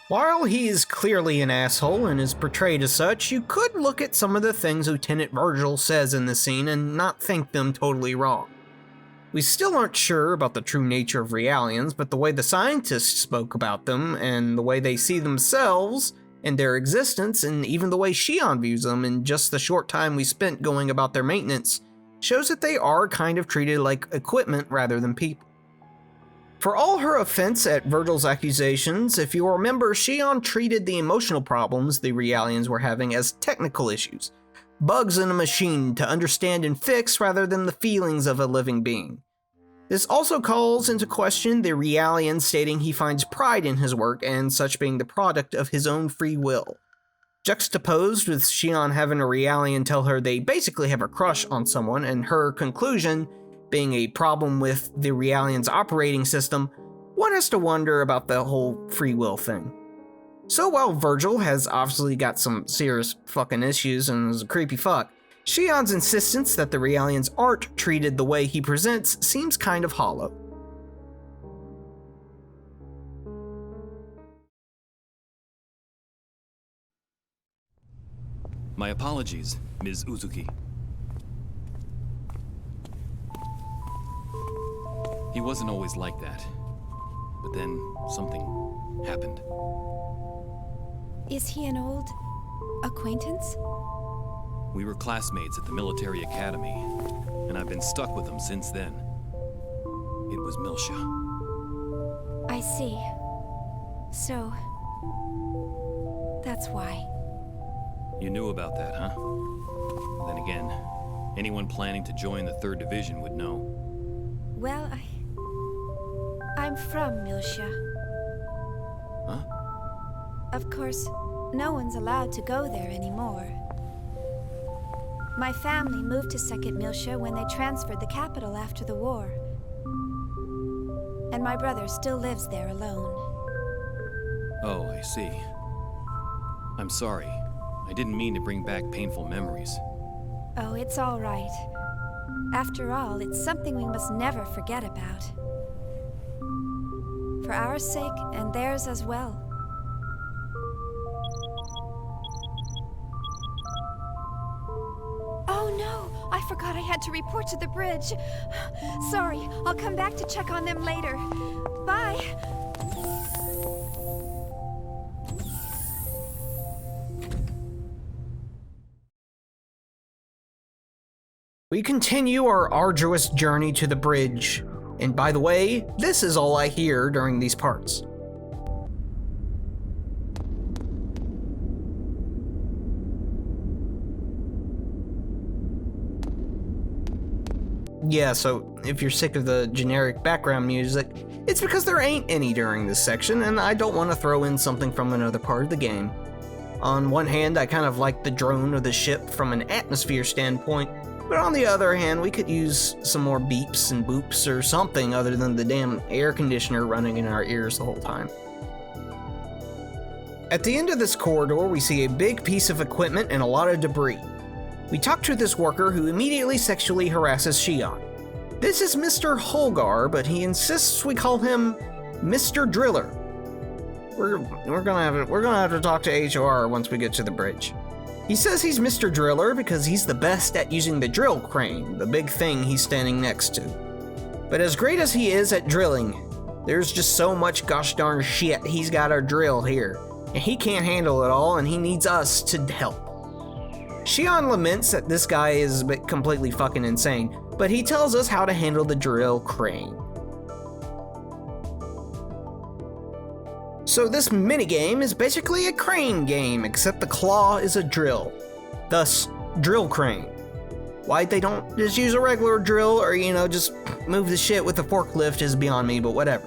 While he is clearly an asshole and is portrayed as such, you could look at some of the things Lieutenant Virgil says in the scene and not think them totally wrong. We still aren't sure about the true nature of Realians, but the way the scientists spoke about them, and the way they see themselves and their existence, and even the way Shion views them in just the short time we spent going about their maintenance, shows that they are kind of treated like equipment rather than people. For all her offense at Virgil's accusations, if you remember, Shion treated the emotional problems the Realians were having as technical issues, bugs in a machine to understand and fix rather than the feelings of a living being. This also calls into question the Realian stating he finds pride in his work and such being the product of his own free will. Juxtaposed with Shion having a Realian tell her they basically have a crush on someone, and her conclusion being a problem with the Realian's operating system, one has to wonder about the whole free will thing. So while Virgil has obviously got some serious fucking issues and is a creepy fuck, Shion's insistence that the Realians aren't treated the way he presents seems kind of hollow. My apologies, Ms. Uzuki. He wasn't always like that. But then something happened. Is he an old acquaintance? We were classmates at the military academy, and I've been stuck with him since then. It was Milsha. I see. So, that's why. You knew about that, huh? Then again, anyone planning to join the 3rd Division would know. Well, I'm from Milsha. Huh? Of course, no one's allowed to go there anymore. My family moved to 2nd Milsha when they transferred the capital after the war. And my brother still lives there alone. Oh, I see. I'm sorry. I didn't mean to bring back painful memories. Oh, it's all right. After all, it's something we must never forget about. For our sake and theirs as well. Oh no! I forgot I had to report to the bridge. Sorry, I'll come back to check on them later. Bye! We continue our arduous journey to the bridge, and by the way, this is all I hear during these parts. Yeah, so if you're sick of the generic background music, it's because there ain't any during this section, and I don't want to throw in something from another part of the game. On one hand, I kind of like the drone of the ship from an atmosphere standpoint, but on the other hand, we could use some more beeps and boops or something other than the damn air conditioner running in our ears the whole time. At the end of this corridor, we see a big piece of equipment and a lot of debris. We talk to this worker who immediately sexually harasses Shion. This is Mr. Holgar, but he insists we call him Mr. Driller. We're gonna have to talk to HR once we get to the bridge. He says he's Mr. Driller because he's the best at using the drill crane, the big thing he's standing next to. But as great as he is at drilling, there's just so much gosh darn shit he's gotta drill here, and he can't handle it all and he needs us to help. Shion laments that this guy is completely fucking insane, but he tells us how to handle the drill crane. So this minigame is basically a crane game, except the claw is a drill. Thus, drill crane. Why they don't just use a regular drill or, just move the shit with a forklift is beyond me, but whatever.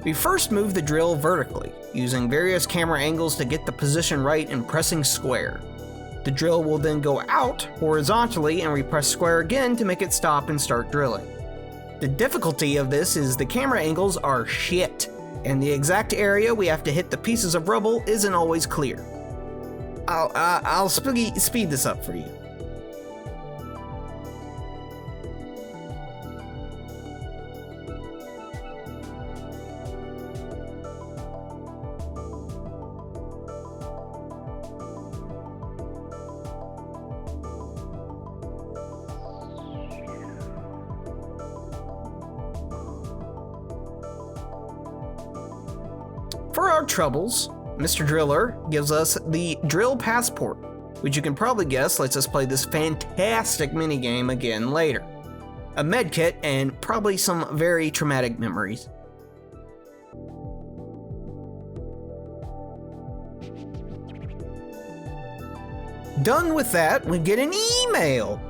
We first move the drill vertically, using various camera angles to get the position right and pressing square. The drill will then go out horizontally and we press square again to make it stop and start drilling. The difficulty of this is the camera angles are shit, and the exact area we have to hit the pieces of rubble isn't always clear. I'll speed this up for you. For our troubles, Mr. Driller gives us the Drill Passport, which you can probably guess lets us play this fantastic minigame again later. A medkit and probably some very traumatic memories. Done with that, we get an email.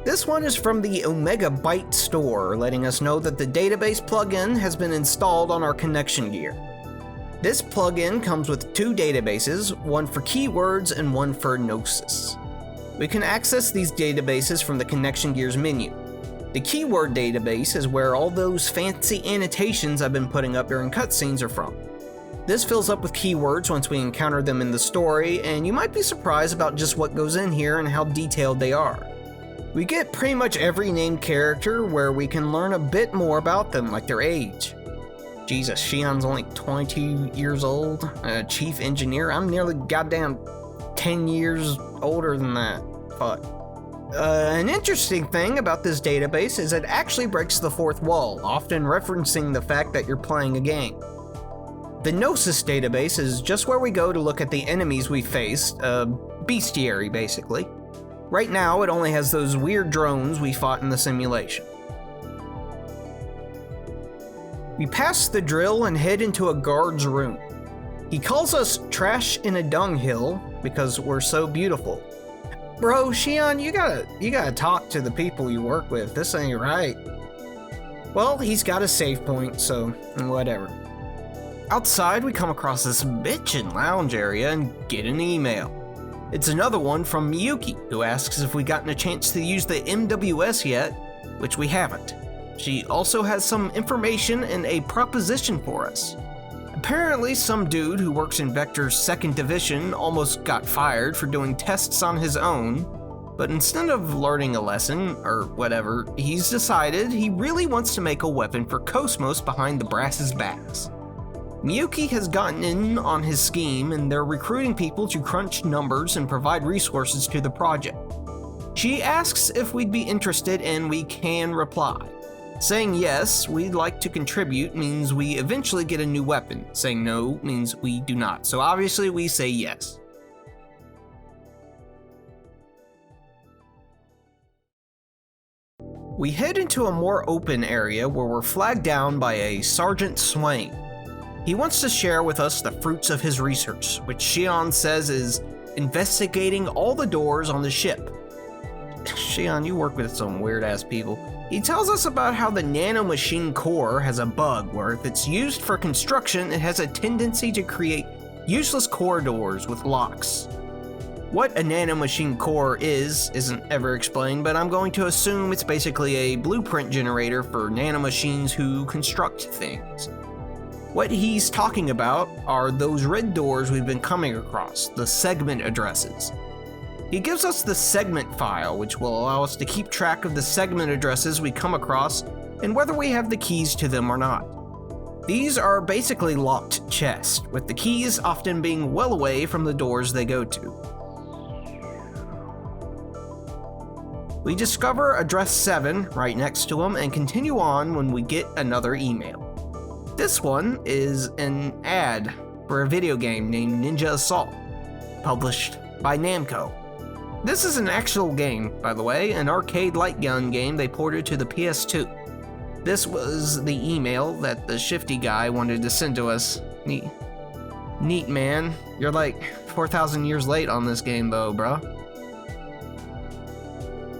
This one is from the Omega Byte store, letting us know that the database plugin has been installed on our connection gear. This plugin comes with 2 databases, one for keywords and one for Gnosis. We can access these databases from the connection gears menu. The keyword database is where all those fancy annotations I've been putting up during cutscenes are from. This fills up with keywords once we encounter them in the story, and you might be surprised about just what goes in here and how detailed they are. We get pretty much every named character where we can learn a bit more about them, like their age. Jesus, Shion's only 22 years old, chief engineer. I'm nearly goddamn 10 years older than that. Fuck. An interesting thing about this database is it actually breaks the fourth wall, often referencing the fact that you're playing a game. The Gnosis database is just where we go to look at the enemies we faced, bestiary basically. Right now it only has those weird drones we fought in the simulation. We pass the drill and head into a guard's room. He calls us trash in a dunghill because we're so beautiful. Bro, Shion, you gotta talk to the people you work with. This ain't right. Well, he's got a save point, so whatever. Outside, we come across this bitchin' lounge area and get an email. It's another one from Miyuki, who asks if we gotten a chance to use the MWS yet, which we haven't. She also has some information and a proposition for us. Apparently, some dude who works in Vector's 2nd Division almost got fired for doing tests on his own, but instead of learning a lesson, or whatever, he's decided he really wants to make a weapon for Cosmos behind the brass's backs. Miyuki has gotten in on his scheme and they're recruiting people to crunch numbers and provide resources to the project. She asks if we'd be interested and we can reply. Saying yes, we'd like to contribute means we eventually get a new weapon. Saying no means we do not. So obviously we say yes. We head into a more open area where we're flagged down by a Sergeant Swain. He wants to share with us the fruits of his research, which Shion says is investigating all the doors on the ship. Shion, you work with some weird-ass people. He tells us about how the nanomachine core has a bug where if it's used for construction, it has a tendency to create useless corridors with locks. What a nanomachine core isn't ever explained, but I'm going to assume it's basically a blueprint generator for nanomachines who construct things. What he's talking about are those red doors we've been coming across, the segment addresses. He gives us the segment file, which will allow us to keep track of the segment addresses we come across and whether we have the keys to them or not. These are basically locked chests, with the keys often being well away from the doors they go to. We discover address 7 right next to them and continue on when we get another email. This one is an ad for a video game named Ninja Assault, published by Namco. This is an actual game, by the way, an arcade light gun game they ported to the PS2. This was the email that the shifty guy wanted to send to us. Neat, man. You're like 4,000 years late on this game though, bro.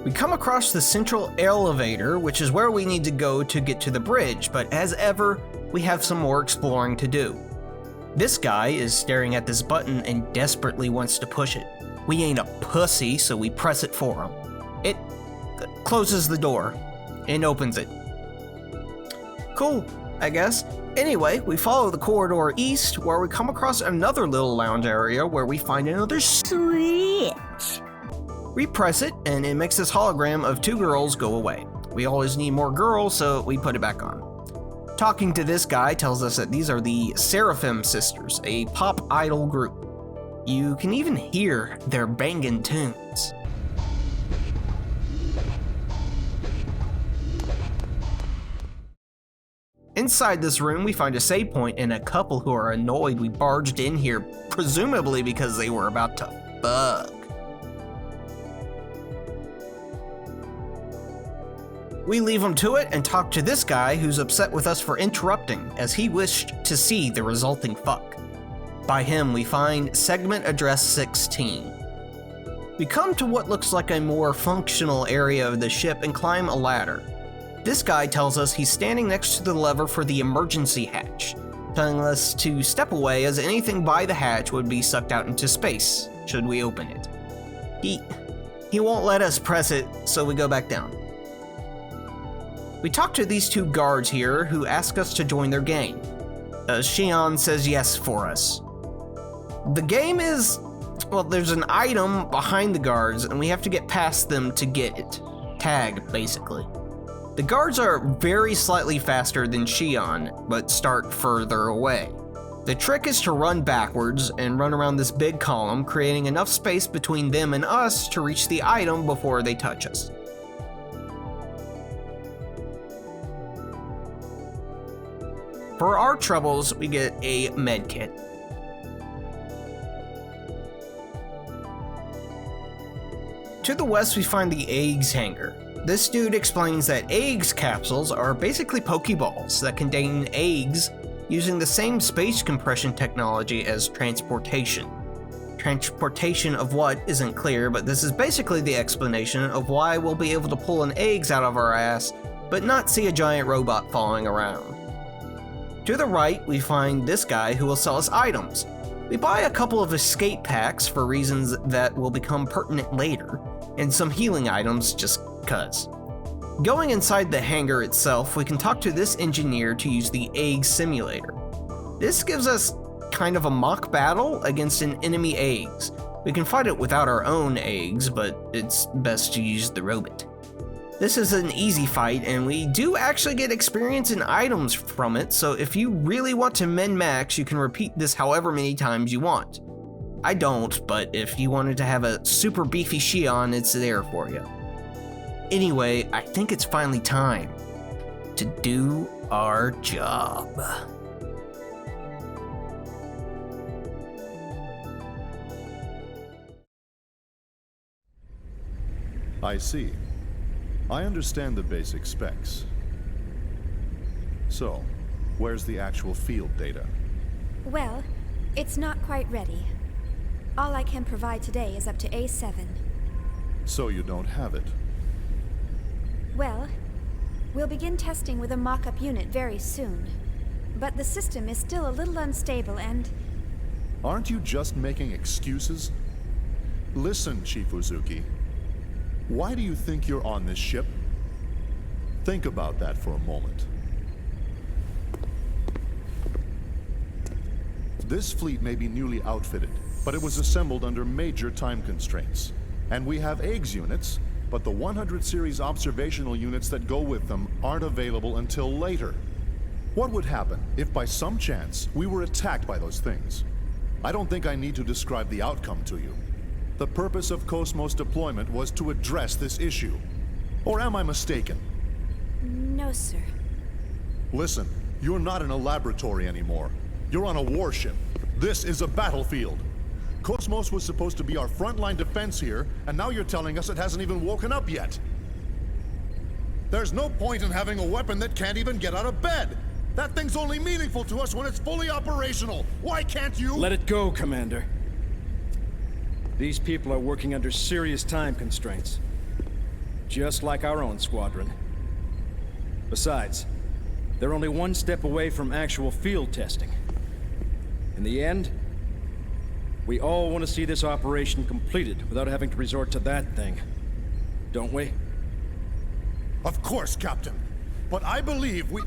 We come across the central elevator, which is where we need to go to get to the bridge, but as ever, we have some more exploring to do. This guy is staring at this button and desperately wants to push it. We ain't a pussy, so we press it for him. It closes the door and opens it. Cool, I guess. Anyway, we follow the corridor east where we come across another little lounge area where we find another switch. We press it and it makes this hologram of 2 girls go away. We always need more girls, so we put it back on. Talking to this guy tells us that these are the Seraphim Sisters, a pop idol group. You can even hear their bangin' tunes. Inside this room, we find a save point and a couple who are annoyed we barged in here, presumably because they were about to fuck. We leave them to it and talk to this guy who's upset with us for interrupting, as he wished to see the resulting fuck. By him, we find segment address 16. We come to what looks like a more functional area of the ship and climb a ladder. This guy tells us he's standing next to the lever for the emergency hatch, telling us to step away as anything by the hatch would be sucked out into space, should we open it. He won't let us press it, so we go back down. We talk to these two guards here who ask us to join their gang. Xion says yes for us. The game is, well, there's an item behind the guards and we have to get past them to get it. Tag, basically. The guards are very slightly faster than Xion, but start further away. The trick is to run backwards and run around this big column, creating enough space between them and us to reach the item before they touch us. For our troubles, we get a med kit. To the west, we find the eggs hangar. This dude explains that eggs capsules are basically Pokeballs that contain eggs using the same space compression technology as transportation. Transportation of what isn't clear, but this is basically the explanation of why we'll be able to pull an eggs out of our ass, but not see a giant robot falling around. To the right, we find this guy who will sell us items. We buy a couple of escape packs for reasons that will become pertinent later, and some healing items just cuz. Going inside the hangar itself, we can talk to this engineer to use the egg simulator. This gives us kind of a mock battle against an enemy eggs. We can fight it without our own eggs, but it's best to use the robot. This is an easy fight, and we do actually get experience and items from it, so if you really want to min-max, you can repeat this however many times you want. I don't, but if you wanted to have a super beefy Xion, it's there for you. Anyway, I think it's finally time to do our job. I see. I understand the basic specs. So, where's the actual field data? Well, it's not quite ready. All I can provide today is up to A7. So you don't have it? Well, we'll begin testing with a mock-up unit very soon. But the system is still a little unstable and... Aren't you just making excuses? Listen, Chief Uzuki. Why do you think you're on this ship? Think about that for a moment. This fleet may be newly outfitted, but it was assembled under major time constraints. And we have eggs units, but the 100 series observational units that go with them aren't available until later. What would happen if by some chance we were attacked by those things? I don't think I need to describe the outcome to you. The purpose of Cosmos deployment was to address this issue. Or am I mistaken? No, sir. Listen, you're not in a laboratory anymore. You're on a warship. This is a battlefield. Cosmos was supposed to be our frontline defense here, and now you're telling us it hasn't even woken up yet. There's no point in having a weapon that can't even get out of bed. That thing's only meaningful to us when it's fully operational. Why can't you— Let it go, Commander. These people are working under serious time constraints. Just like our own squadron. Besides, they're only one step away from actual field testing. In the end, we all want to see this operation completed without having to resort to that thing. Don't we? Of course, Captain. But I believe we—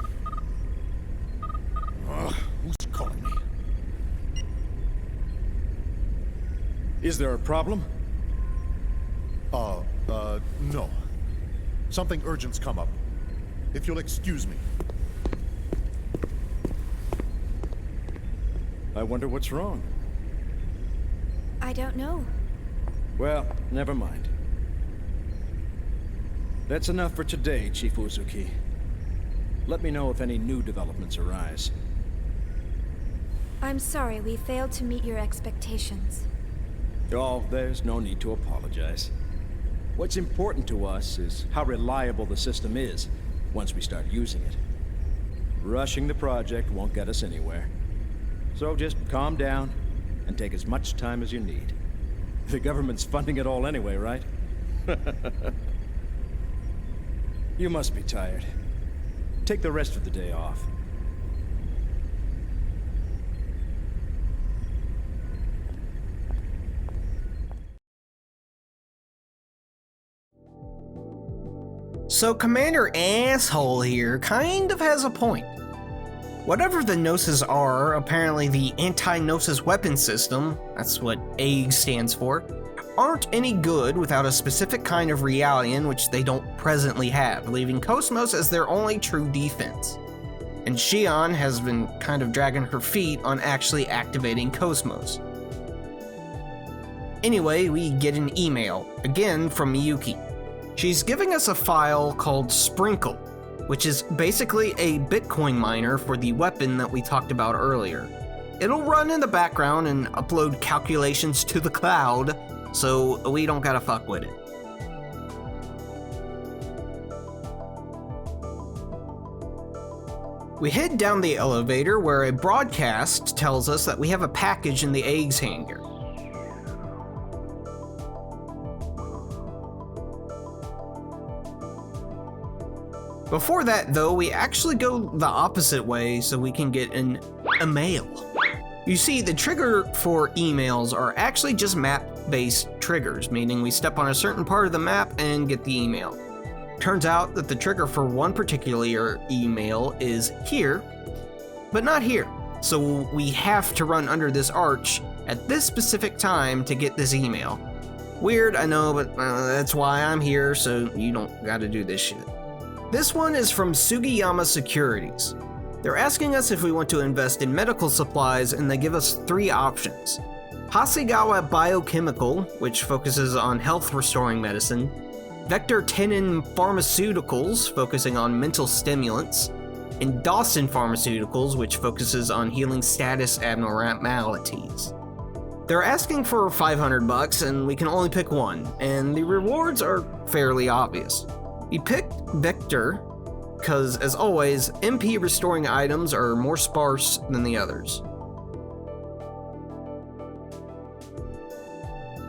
who's calling me? Is there a problem? No. Something urgent's come up. If you'll excuse me. I wonder what's wrong. I don't know. Well, never mind. That's enough for today, Chief Uzuki. Let me know if any new developments arise. I'm sorry we failed to meet your expectations. Oh, there's no need to apologize. What's important to us is how reliable the system is once we start using it. Rushing the project won't get us anywhere. So just calm down and take as much time as you need. The government's funding it all anyway, right? You must be tired. Take the rest of the day off. So Commander Asshole here kind of has a point. Whatever the Gnosis are, apparently the anti-Gnosis weapon system, that's what AIG stands for, aren't any good without a specific kind of reality in which they don't presently have, leaving Cosmos as their only true defense. And Xion has been kind of dragging her feet on actually activating Cosmos. Anyway, we get an email, again from Miyuki. She's giving us a file called Sprinkle, which is basically a Bitcoin miner for the weapon that we talked about earlier. It'll run in the background and upload calculations to the cloud, so we don't gotta fuck with it. We head down the elevator where a broadcast tells us that we have a package in the eggs hangar. Before that though, we actually go the opposite way so we can get an email. You see, the trigger for emails are actually just map-based triggers, meaning we step on a certain part of the map and get the email. Turns out that the trigger for one particular email is here, but not here. So we have to run under this arch at this specific time to get this email. Weird, I know, but that's why I'm here, so you don't gotta do this shit. This one is from Sugiyama Securities. They're asking us if we want to invest in medical supplies, and they give us 3 options. Hasegawa Biochemical, which focuses on health-restoring medicine, Vector Tenon Pharmaceuticals, focusing on mental stimulants, and Dawson Pharmaceuticals, which focuses on healing status abnormalities. They're asking for $500 and we can only pick one, and the rewards are fairly obvious. We picked Vector because, as always, MP restoring items are more sparse than the others.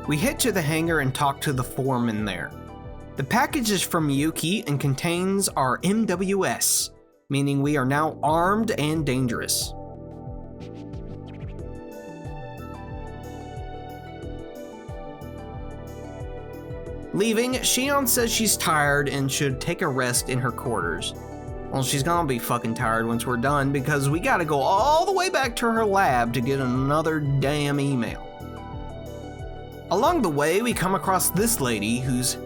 We head to the hangar and talk to the foreman there. The package is from Miyuki and contains our MWS, meaning we are now armed and dangerous. Leaving, Xion says she's tired and should take a rest in her quarters. Well, she's gonna be fucking tired once we're done because we gotta go all the way back to her lab to get another damn email. Along the way, we come across this lady who's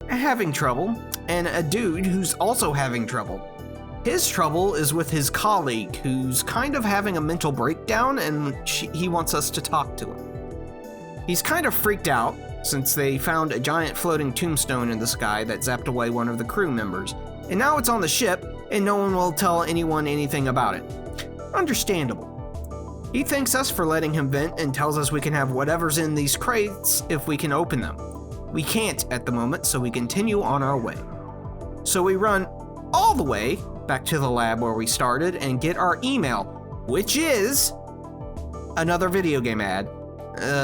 having trouble, and a dude who's also having trouble. His trouble is with his colleague, who's kind of having a mental breakdown, and he wants us to talk to him. He's kind of freaked out, since they found a giant floating tombstone in the sky that zapped away one of the crew members, and now it's on the ship, and no one will tell anyone anything about it. Understandable. He thanks us for letting him vent and tells us we can have whatever's in these crates if we can open them. We can't at the moment, so we continue on our way. So we run all the way back to the lab where we started and get our email, which is another video game ad.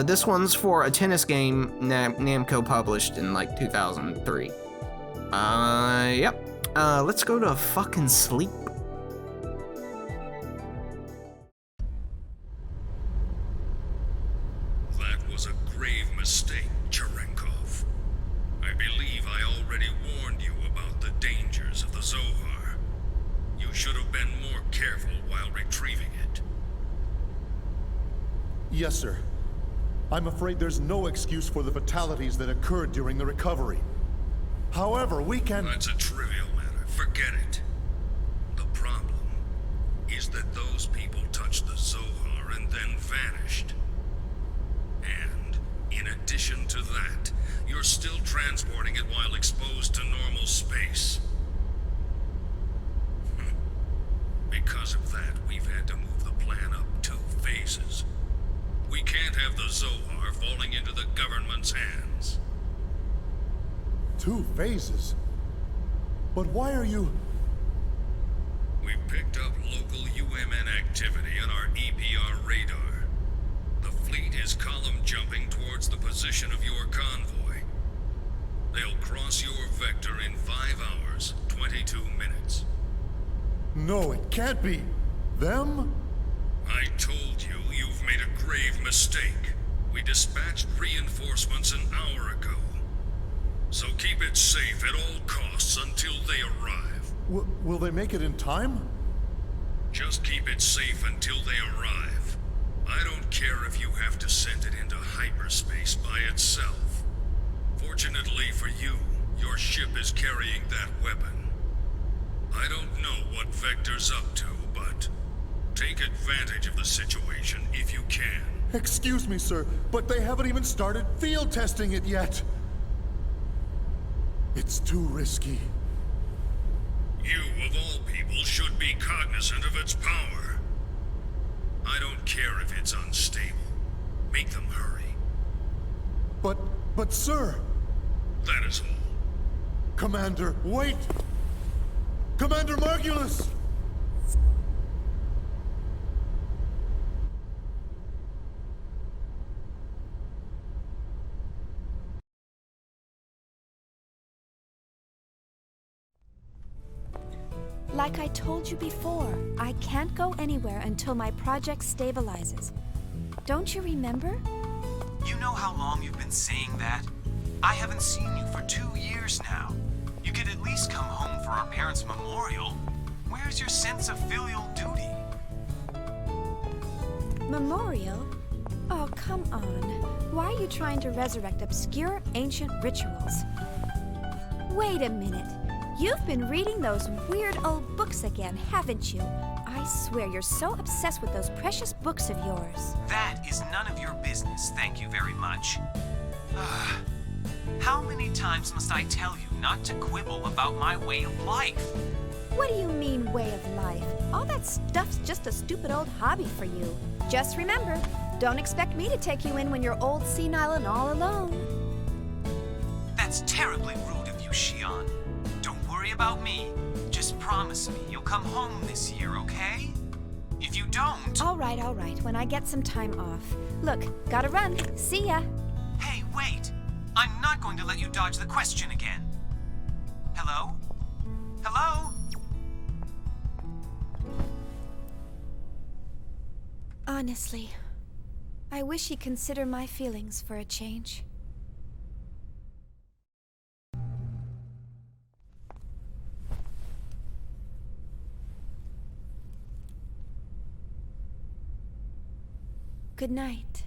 This one's for a tennis game Namco published in like 2003. Yep. Let's go to fucking sleep. That was a grave mistake, Cherenkov. I believe I already warned you about the dangers of the Zohar. You should have been more careful while retrieving it. Yes, sir. I'm afraid there's no excuse for the fatalities that occurred during the recovery. However, we can... That's a trivial matter. Forget it. The problem is that those people touched the Zohar and then vanished. And, in In addition to that, you're still transporting it while exposed to normal space. Because of that, we've had to move the plan up 2 phases. We can't have the Zohar falling into the government's hands. 2 phases? But why are you... We picked up local UMN activity on our EPR radar. The fleet is column jumping towards the position of your convoy. They'll cross your vector in 5 hours, 22 minutes. No, it can't be. Them? I told you, you've made a grave mistake. We dispatched reinforcements an hour ago. So keep it safe at all costs until they arrive. Will they make it in time? Just keep it safe until they arrive. I don't care if you have to send it into hyperspace by itself. Fortunately for you, your ship is carrying that weapon. I don't know what Vector's up to, but take advantage of the situation if you can. Excuse me, sir, but they haven't even started field testing it yet. It's too risky. You, of all people, should be cognizant of its power. I don't care if it's unstable. Make them hurry. But sir... That is all. Commander, wait! Commander Margulis! Like I told you before, I can't go anywhere until my project stabilizes. Don't you remember? You know how long you've been saying that? I haven't seen you for 2 years now. You could at least come home for our parents' memorial. Where's your sense of filial duty? Memorial? Oh, come on. Why are you trying to resurrect obscure ancient rituals? Wait a minute. You've been reading those weird old books again, haven't you? I swear you're so obsessed with those precious books of yours. That is none of your business, thank you very much. How many times must I tell you not to quibble about my way of life? What do you mean, way of life? All that stuff's just a stupid old hobby for you. Just remember, don't expect me to take you in when you're old, senile, and all alone. That's terribly rude of you, Shion. Don't worry about me. Just promise me you'll come home this year, okay? If you don't... All right, when I get some time off. Look, gotta run. See ya. Hey, wait! I'm not going to let you dodge the question again. Hello? Hello? Honestly, I wish he'd consider my feelings for a change. Good night.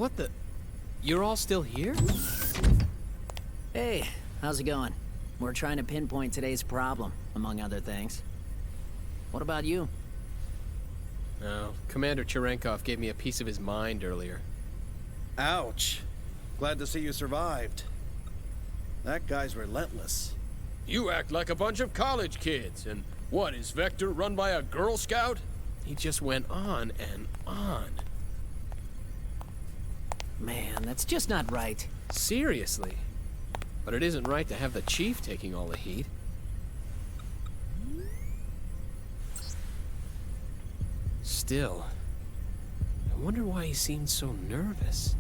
What the? You're all still here? Hey, how's it going? We're trying to pinpoint today's problem, among other things. What about you? No, Commander Cherenkov gave me a piece of his mind earlier. Ouch. Glad to see you survived. That guy's relentless. You act like a bunch of college kids, and what, is Vector run by a Girl Scout? He just went on and on. Man, that's just not right. Seriously. But it isn't right to have the Chief taking all the heat. Still, I wonder why he seemed so nervous.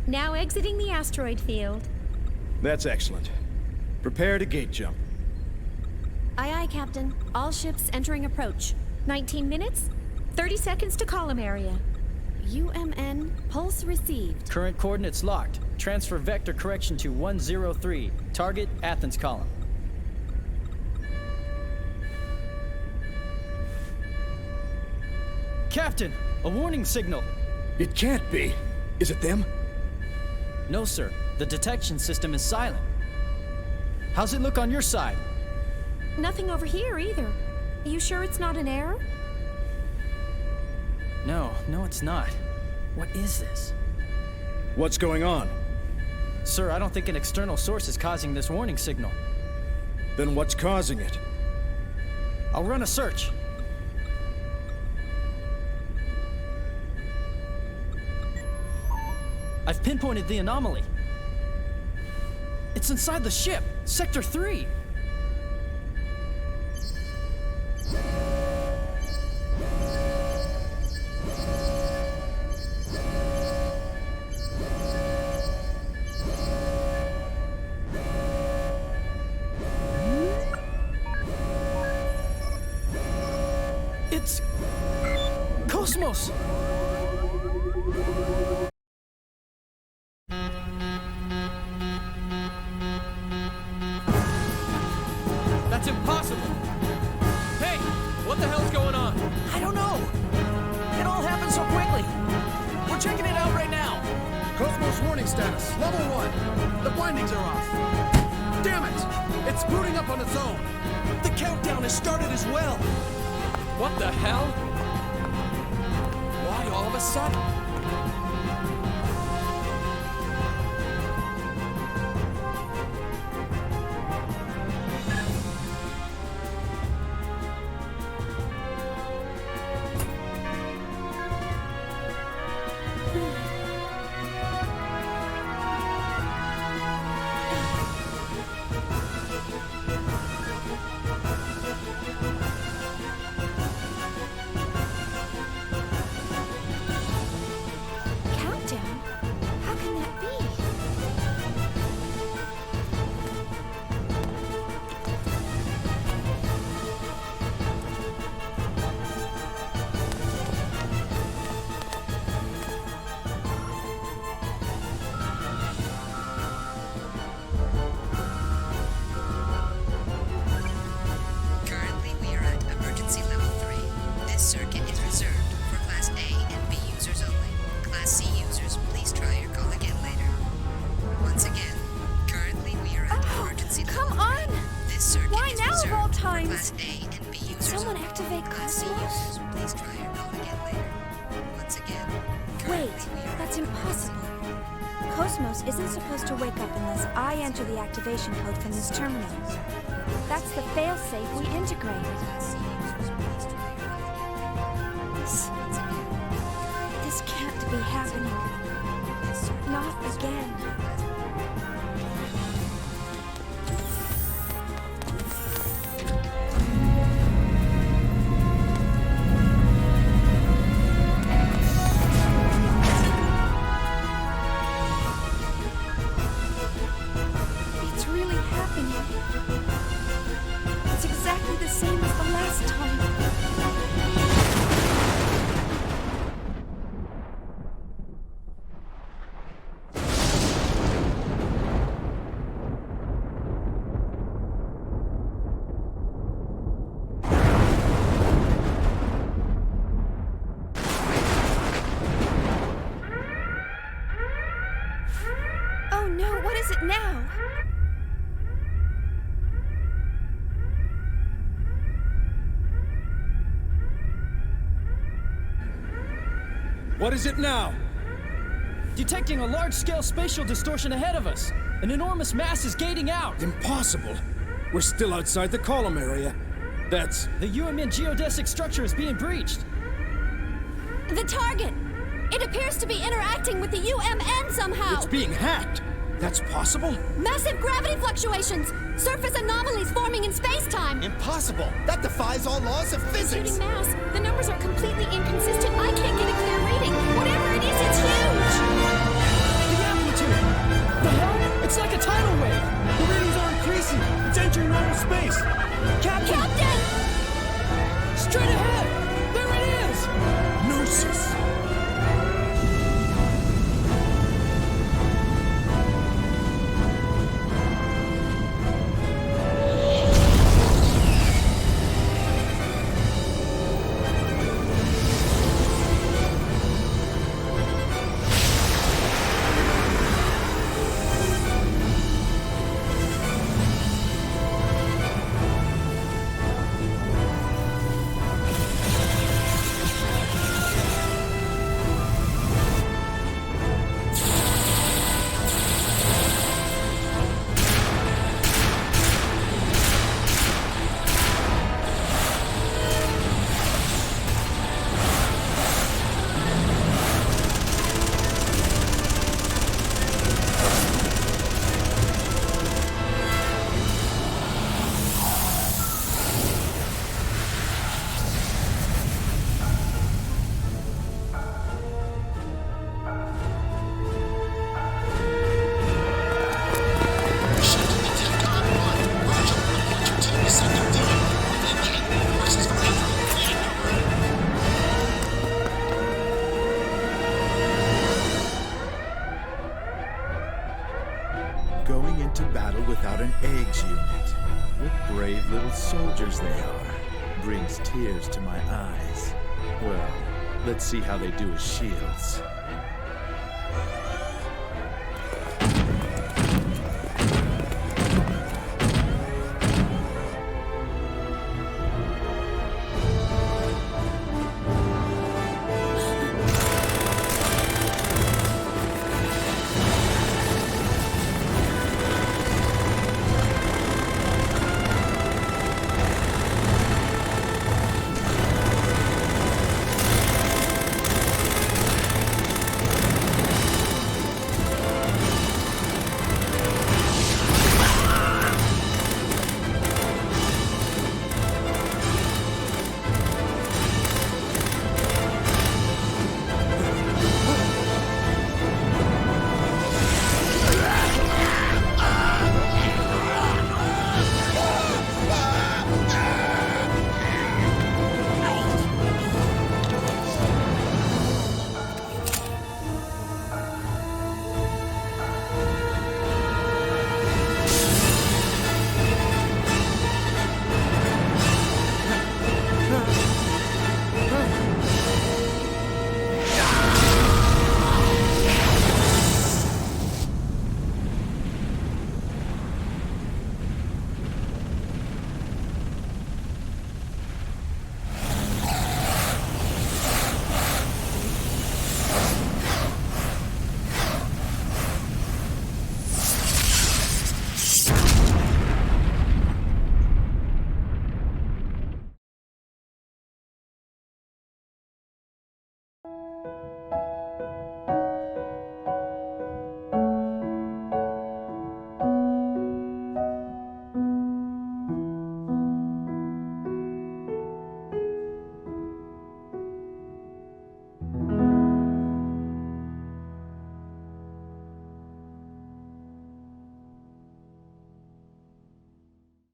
Now exiting the asteroid field. That's excellent. Prepare to gate jump. Aye, aye, Captain. All ships entering approach. 19 minutes, 30 seconds to column area. UMN, pulse received. Current coordinates locked. Transfer vector correction to 103. Target, Athens column. Captain, a warning signal. It can't be. Is it them? No, sir. The detection system is silent. How's it look on your side? Nothing over here either. Are you sure it's not an error? No, it's not. What is this? What's going on? Sir, I don't think an external source is causing this warning signal. Then what's causing it? I'll run a search. I've pinpointed the anomaly. It's inside the ship, Sector 3. It's Cosmos! That's impossible! Hey! What the hell's going on? I don't know. It all happened so quickly. We're checking it out right now. Cosmos warning status, level 1. The blindings are off. Damn it! It's booting up on its own. The countdown has started as well. What the hell? Why all of a sudden? Countdown? How can that be? Currently, we are at emergency level 3. This circuit is reserved for Class A and B users only. Class C users, please try your call again later. Once again, currently we are at emergency level 3. Come on! This circuit Why is now of reserved all for times? Class A and B users Someone only. activate Class C Cosmos? users, please try your call again later. Once again, Wait, currently we are that's at impossible. Cosmos isn't supposed to wake up unless I enter the activation code from this terminal. That's the failsafe we integrated. Class C users, please try your call again later. Once again, This can't be happening. this circuit Not is reserved again. for Class It's really happening. It's exactly the same as the last time. What is it now? Detecting a large-scale spatial distortion ahead of us. An enormous mass is gating out. Impossible. We're still outside the column area. That's... The UMN geodesic structure is being breached. The target! It appears to be interacting with the UMN somehow! It's being hacked! That's possible? Massive gravity fluctuations! Surface anomalies forming in space-time! Impossible! That defies all laws of physics! Computing mass. The numbers are completely inconsistent. I can't get a clear reading. Whatever it is, it's huge! The amplitude! The hell? It's like a tidal wave! The readings are increasing! It's entering outer space! Captain! Straight ahead! There it is! Gnosis! Going into battle without an eggs unit. What brave little soldiers they are. Brings tears to my eyes. Well, let's see how they do as shields.